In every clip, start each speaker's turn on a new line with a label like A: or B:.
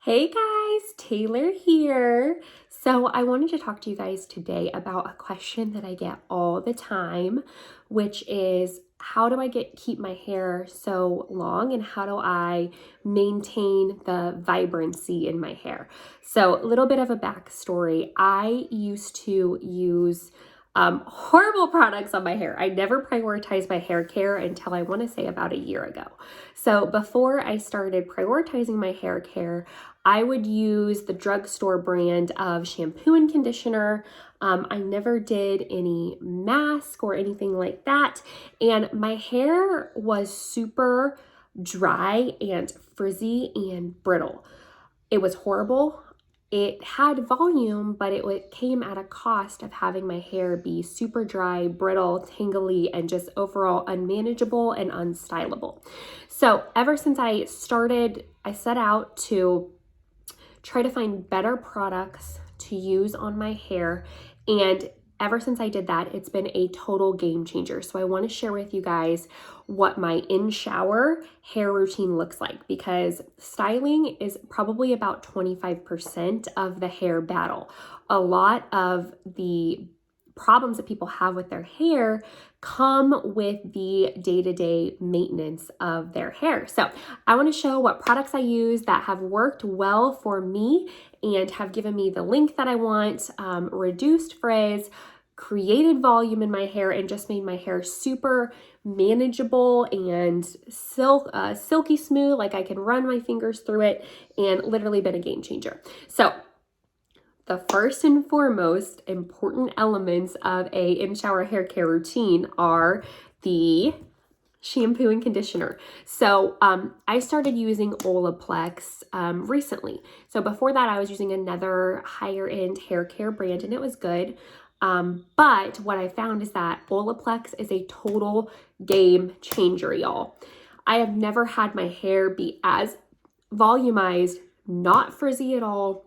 A: Hey guys, Taylor here. So I wanted to talk to you guys today about a question that I get all the time, which is how do I keep my hair so long and how do I maintain the vibrancy in my hair? So a little bit of a backstory. I used to use horrible products on my hair. I never prioritized my hair care until I want to say about a year ago. So before I started prioritizing my hair care, I would use the drugstore brand of shampoo and conditioner. I never did any mask or anything like that. And my hair was super dry and frizzy and brittle. It was horrible. It had volume, but it came at a cost of having my hair be super dry, brittle, tangly, and just overall unmanageable and unstylable. So ever since I set out to try to find better products to use on my hair. And ever since I did that, it's been a total game changer. So I want to share with you guys what my in-shower hair routine looks like, because styling is probably about 25% of the hair battle. A lot of the problems that people have with their hair come with the day-to-day maintenance of their hair. So I want to show what products I use that have worked well for me and have given me the length that I want, reduced frizz, created volume in my hair, and just made my hair super manageable and silky smooth. Like I can run my fingers through it, and literally been a game changer. So the first and foremost important elements of a in-shower hair care routine are the shampoo and conditioner. So I started using Olaplex recently. So before that, I was using another higher end hair care brand and it was good. But what I found is that Olaplex is a total game changer, y'all. I have never had my hair be as volumized, not frizzy at all,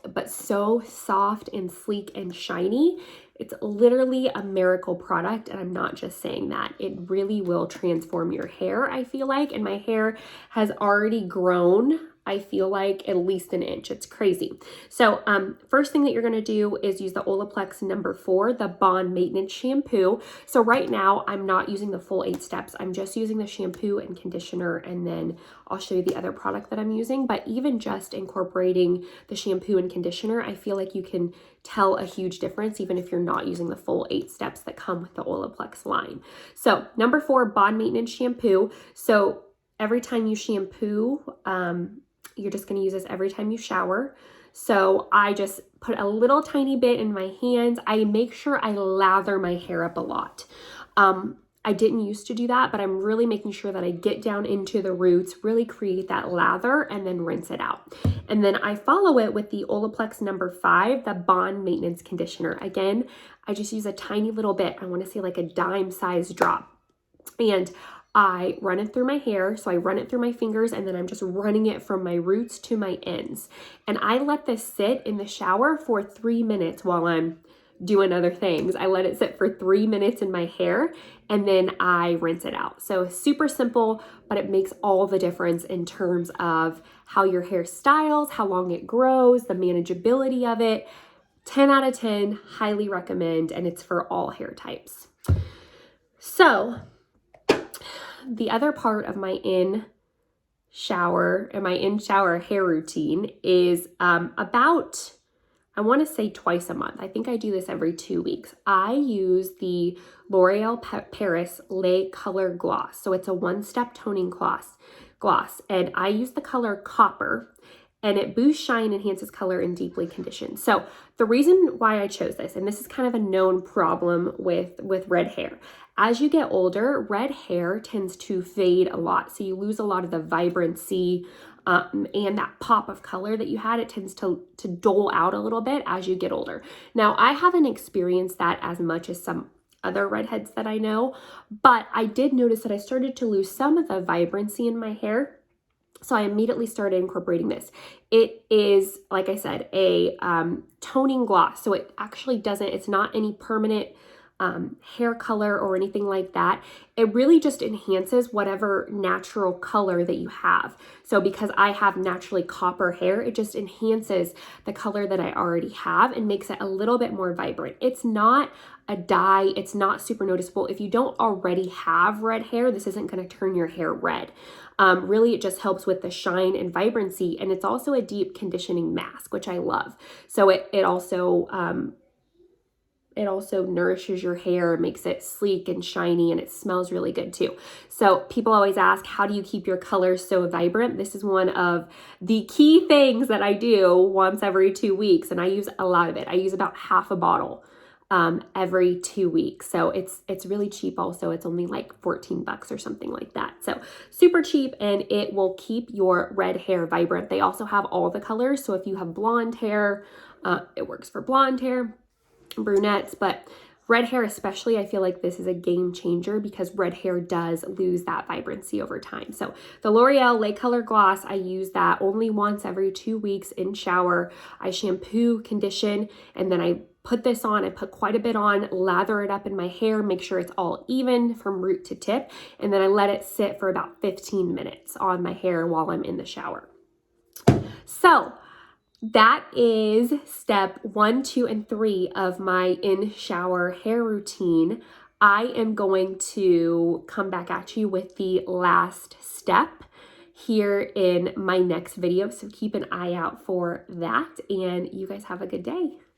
A: but so soft and sleek and shiny. It's literally a miracle product, and I'm not just saying that. It really will transform your hair, I feel like, and my hair has already grown, I feel like, at least an inch. It's crazy. So first thing that you're going to do is use the Olaplex No.4, the Bond Maintenance Shampoo. So right now, I'm not using the full 8 steps. I'm just using the shampoo and conditioner, and then I'll show you the other product that I'm using. But even just incorporating the shampoo and conditioner, I feel like you can tell a huge difference even if you're not using the full 8 steps that come with the Olaplex line. So No.4 Bond Maintenance Shampoo. So every time you shampoo, you're just going to use this every time you shower. So I just put a little tiny bit in my hands. I make sure I lather my hair up a lot. I didn't used to do that, but I'm really making sure that I get down into the roots, really create that lather, and then rinse it out. And then I follow it with the Olaplex No.5, the Bond Maintenance Conditioner. Again, I just use a tiny little bit. I want to say like a dime size drop. And I run it through my hair. So I run it through my fingers, and then I'm just running it from my roots to my ends. And I let this sit in the shower for 3 minutes while I'm doing other things. I let it sit for 3 minutes in my hair, and then I rinse it out. So super simple, but it makes all the difference in terms of how your hair styles, how long it grows, the manageability of it. 10 out of 10, highly recommend, and it's for all hair types. So the other part of my in-shower hair routine is about, I want to say twice a month. I think I do this every 2 weeks. I use the L'Oreal Paris Lait Color Gloss. So it's a one-step toning gloss. And I use the color Copper, and it boosts shine, enhances color, and deeply conditions. So the reason why I chose this, and this is kind of a known problem with red hair. As you get older, red hair tends to fade a lot. So you lose a lot of the vibrancy and that pop of color that you had. It tends to dull out a little bit as you get older. Now, I haven't experienced that as much as some other redheads that I know, but I did notice that I started to lose some of the vibrancy in my hair. So I immediately started incorporating this. It is, like I said, a toning gloss. So it actually it's not any permanent hair color or anything like that. It really just enhances whatever natural color that you have. So because I have naturally copper hair, it just enhances the color that I already have and makes it a little bit more vibrant. It's not a dye, it's not super noticeable. If you don't already have red hair, this isn't going to turn your hair red. Really, it just helps with the shine and vibrancy, and it's also a deep conditioning mask, which I love. So it also nourishes your hair, makes it sleek and shiny, and it smells really good too. So people always ask, how do you keep your colors so vibrant? This is one of the key things that I do once every 2 weeks, and I use a lot of it. I use about half a bottle every 2 weeks. So it's really cheap also. It's only like 14 bucks or something like that. So super cheap, and it will keep your red hair vibrant. They also have all the colors. So if you have blonde hair, it works for blonde hair, brunettes, but red hair especially, I feel like this is a game changer because red hair does lose that vibrancy over time. So the L'Oreal Lait Color Gloss, I use that only once every 2 weeks in shower. I shampoo, condition, and then I put this on. I put quite a bit on, lather it up in my hair, make sure it's all even from root to tip, and then I let it sit for about 15 minutes on my hair while I'm in the shower. So that is step 1, 2, and 3 of my in-shower hair routine. I am going to come back at you with the last step here in my next video, so keep an eye out for that, and you guys have a good day.